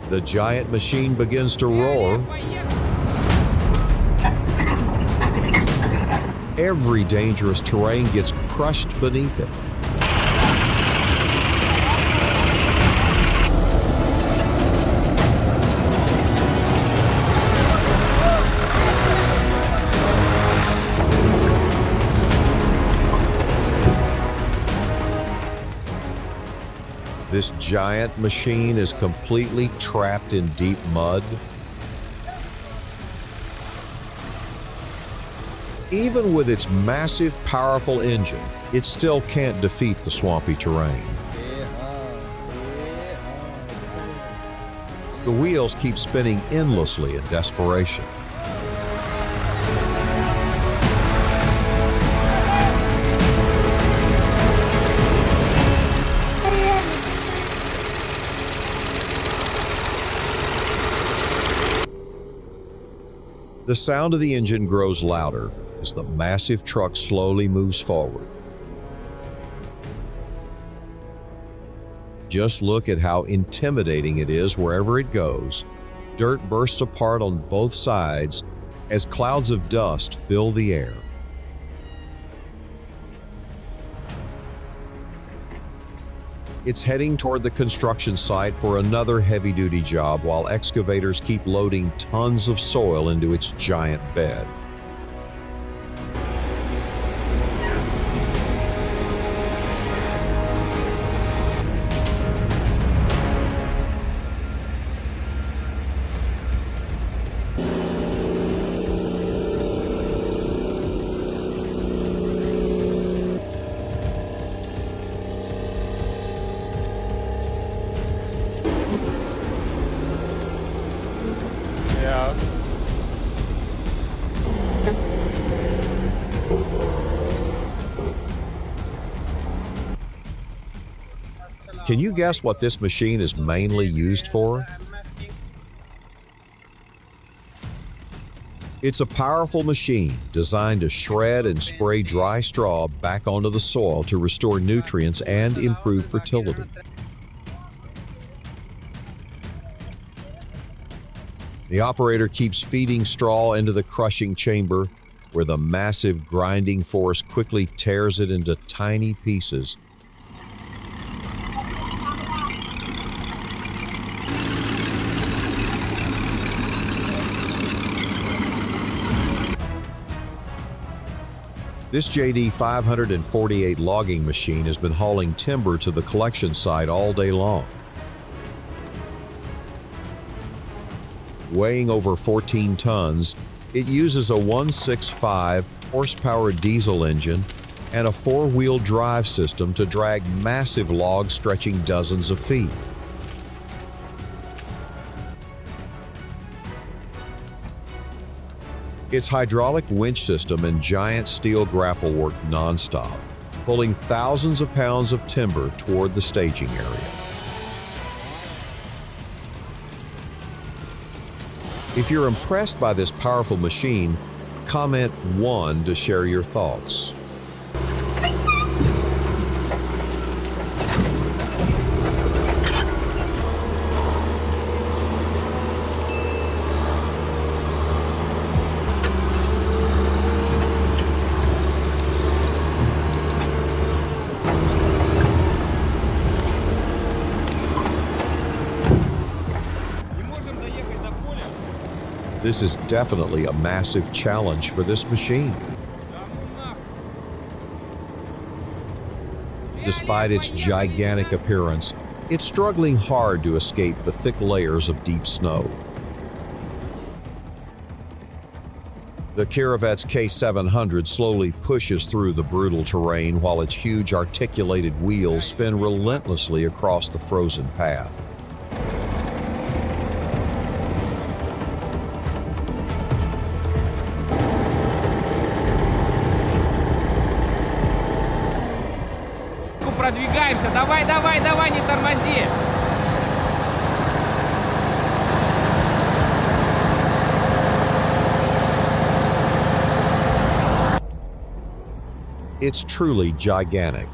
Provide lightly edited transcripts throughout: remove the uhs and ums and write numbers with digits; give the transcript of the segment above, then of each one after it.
The giant machine begins to roar. Every dangerous terrain gets crushed beneath it. This giant machine is completely trapped in deep mud. Even with its massive, powerful engine, it still can't defeat the swampy terrain. The wheels keep spinning endlessly in desperation. The sound of the engine grows louder as the massive truck slowly moves forward. Just look at how intimidating it is wherever it goes. Dirt bursts apart on both sides as clouds of dust fill the air. It's heading toward the construction site for another heavy-duty job while excavators keep loading tons of soil into its giant bed. Can you guess what this machine is mainly used for? It's a powerful machine designed to shred and spray dry straw back onto the soil to restore nutrients and improve fertility. The operator keeps feeding straw into the crushing chamber, where the massive grinding force quickly tears it into tiny pieces. This JD 548 logging machine has been hauling timber to the collection site all day long. Weighing over 14 tons, it uses a 165 horsepower diesel engine and a four-wheel drive system to drag massive logs stretching dozens of feet. Its hydraulic winch system and giant steel grapple work nonstop, pulling thousands of pounds of timber toward the staging area. If you're impressed by this powerful machine, comment 1 to share your thoughts. This is definitely a massive challenge for this machine. Despite its gigantic appearance, it's struggling hard to escape the thick layers of deep snow. The Caravet's K700 slowly pushes through the brutal terrain while its huge articulated wheels spin relentlessly across the frozen path. Продвигаемся, давай, давай, давай, не тормози! It's truly gigantic.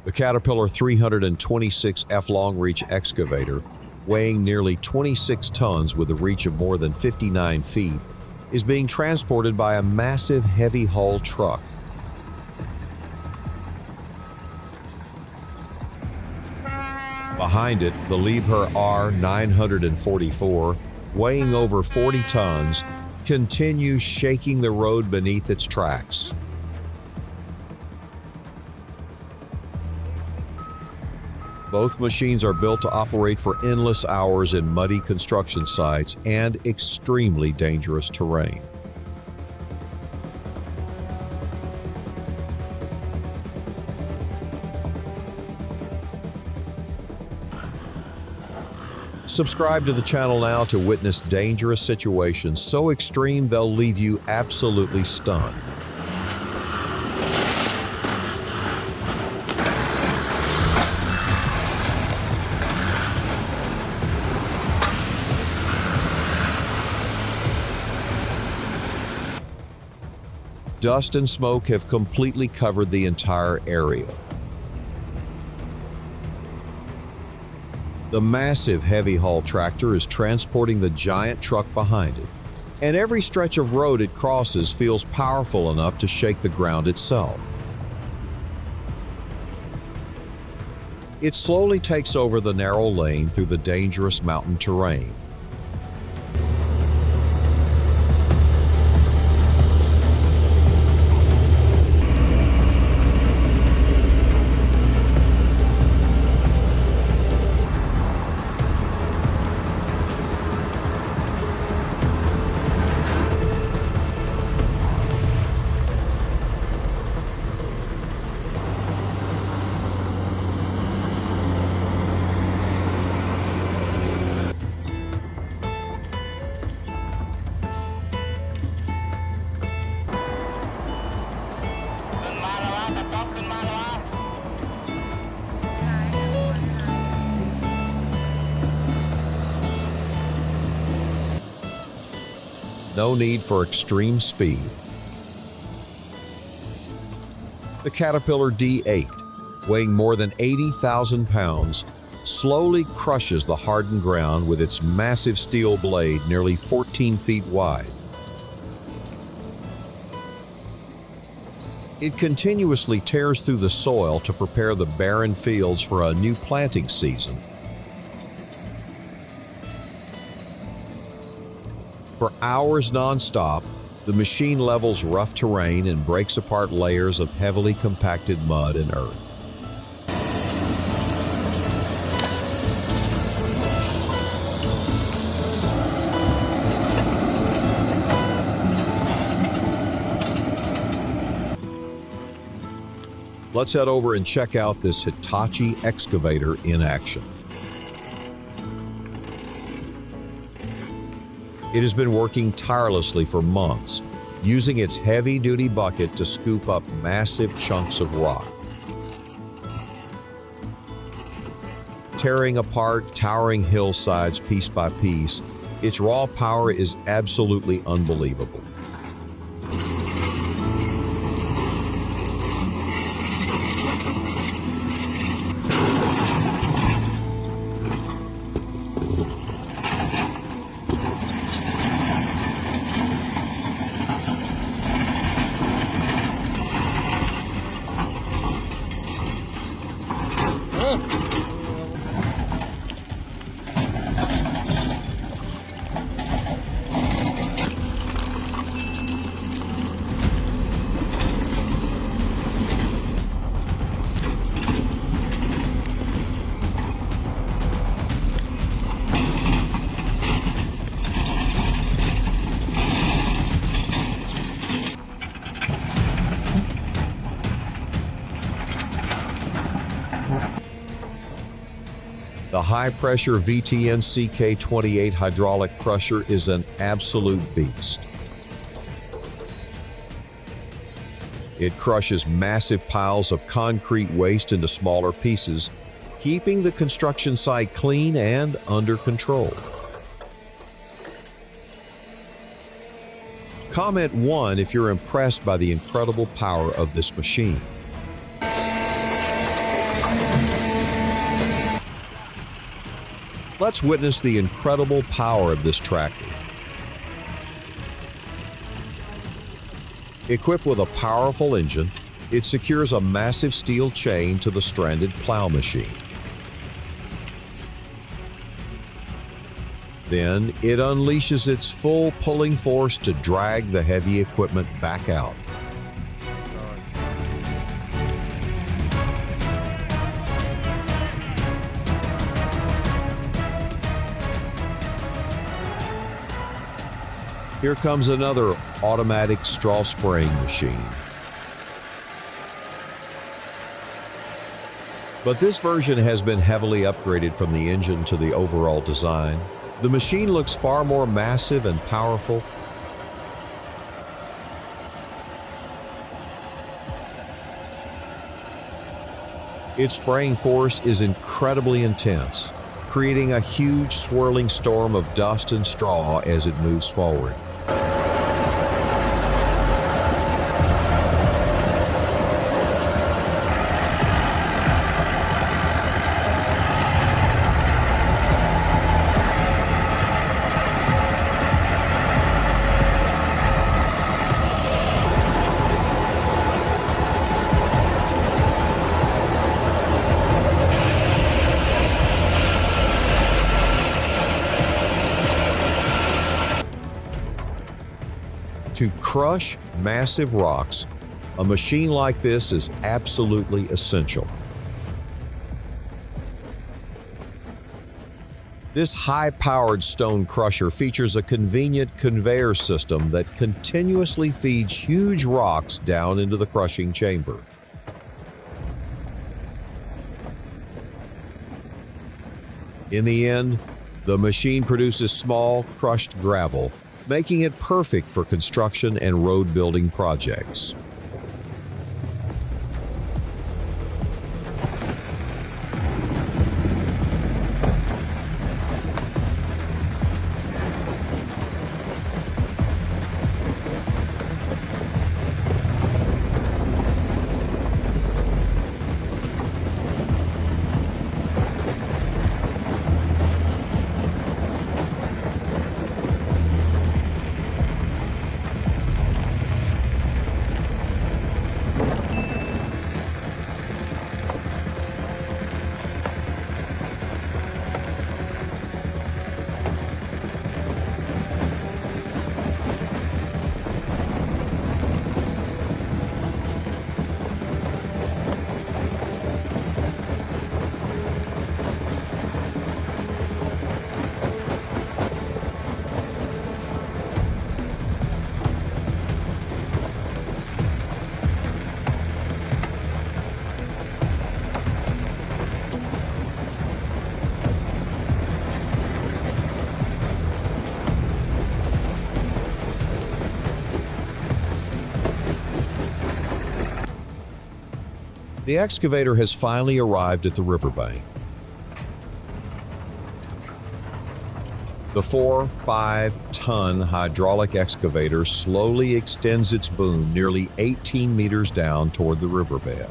The Caterpillar 326F long reach excavator, weighing nearly 26 tons with a reach of more than 59 feet, is being transported by a massive heavy haul truck. Behind it, the Liebherr R944, weighing over 40 tons, continues shaking the road beneath its tracks. Both machines are built to operate for endless hours in muddy construction sites and extremely dangerous terrain. Subscribe to the channel now to witness dangerous situations so extreme they'll leave you absolutely stunned. Dust and smoke have completely covered the entire area. The massive heavy haul tractor is transporting the giant truck behind it, and every stretch of road it crosses feels powerful enough to shake the ground itself. It slowly takes over the narrow lane through the dangerous mountain terrain. No need for extreme speed. The Caterpillar D8, weighing more than 80,000 pounds, slowly crushes the hardened ground with its massive steel blade nearly 14 feet wide. It continuously tears through the soil to prepare the barren fields for a new planting season. For hours non-stop, the machine levels rough terrain and breaks apart layers of heavily compacted mud and earth. Let's head over and check out this Hitachi excavator in action. It has been working tirelessly for months, using its heavy-duty bucket to scoop up massive chunks of rock. Tearing apart towering hillsides piece by piece, its raw power is absolutely unbelievable. The high-pressure VTN CK28 hydraulic crusher is an absolute beast. It crushes massive piles of concrete waste into smaller pieces, keeping the construction site clean and under control. Comment 1 if you're impressed by the incredible power of this machine. Let's witness the incredible power of this tractor. Equipped with a powerful engine, it secures a massive steel chain to the stranded plow machine. Then it unleashes its full pulling force to drag the heavy equipment back out. Here comes another automatic straw spraying machine. But this version has been heavily upgraded from the engine to the overall design. The machine looks far more massive and powerful. Its spraying force is incredibly intense, creating a huge swirling storm of dust and straw as it moves forward. To crush massive rocks, a machine like this is absolutely essential. This high-powered stone crusher features a convenient conveyor system that continuously feeds huge rocks down into the crushing chamber. In the end, the machine produces small, crushed gravel, making it perfect for construction and road building projects. The excavator has finally arrived at the riverbank. The 4-5-ton hydraulic excavator slowly extends its boom nearly 18 meters down toward the riverbed.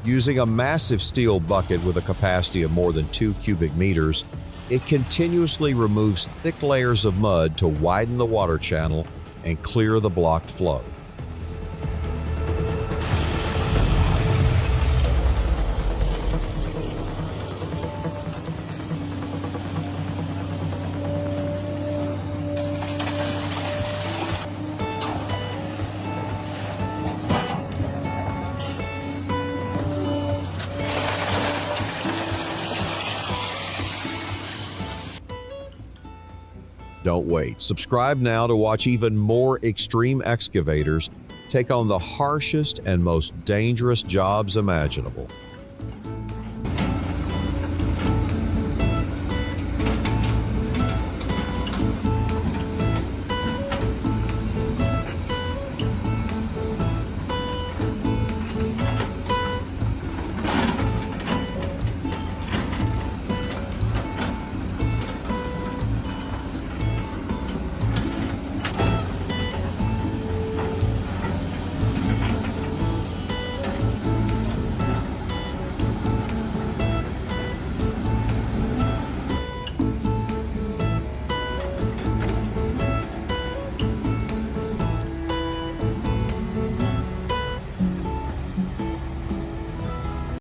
Using a massive steel bucket with a capacity of more than 2 cubic meters, it continuously removes thick layers of mud to widen the water channel and clear the blocked flow. Don't wait. Subscribe now to watch even more extreme excavators take on the harshest and most dangerous jobs imaginable.